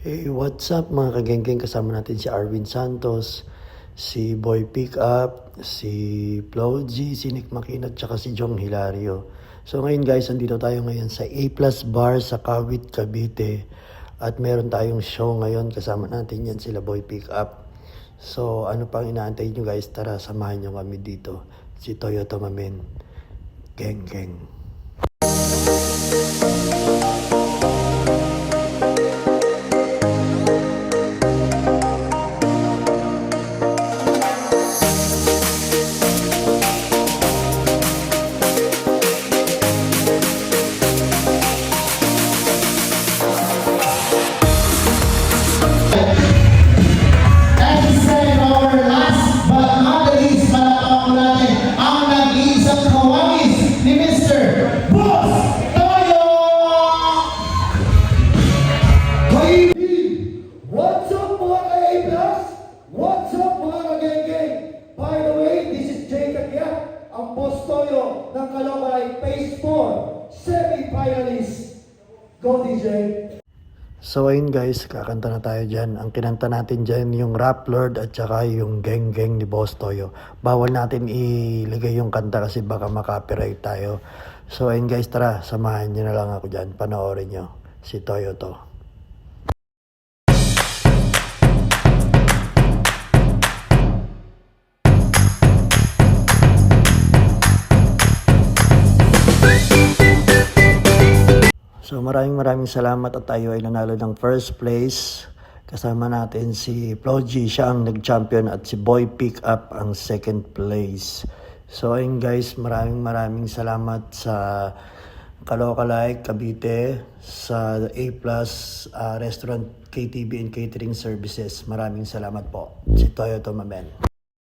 Hey, what's up mga kagengeng? Kasama natin si Arvin Santos, si Boy Pickup, si Flo G, si Nick Makinat, tsaka si Jong Hilario. So ngayon guys, andito tayo ngayon sa A Plus Bar sa Kawit, Cavite. At meron tayong show ngayon, kasama natin yan sila Boy Pickup. So ano pang inaantay nyo guys? Tara, samahan nyo kami dito. Si Toyota Mamen. Geng geng. What's up mga ka-A+? What's up mga ka-geng-geng? By the way, this is Jacob Yap, ang boss toyo ng Caloocan Phase 4 semi-finalist. Go DJ! So ayun guys, kakanta na tayo dyan. Ang kinanta natin dyan yung Rap Lord at saka yung Geng Geng ni Boss Toyo. Bawal natin ilagay yung kanta kasi baka makopyright tayo. So ayun guys, tara, samahan nyo na lang ako dyan. Panoorin nyo si Toyo to. So maraming salamat at tayo ay nanalo ng first place. Kasama natin si Flo G, siya ang nag-champion at si Boy Pickup ang second place. So ayun guys, maraming salamat sa Caloocan Cavite, sa A Plus Restaurant, KTV and Catering Services. Maraming salamat po. Si Toyota Mamen.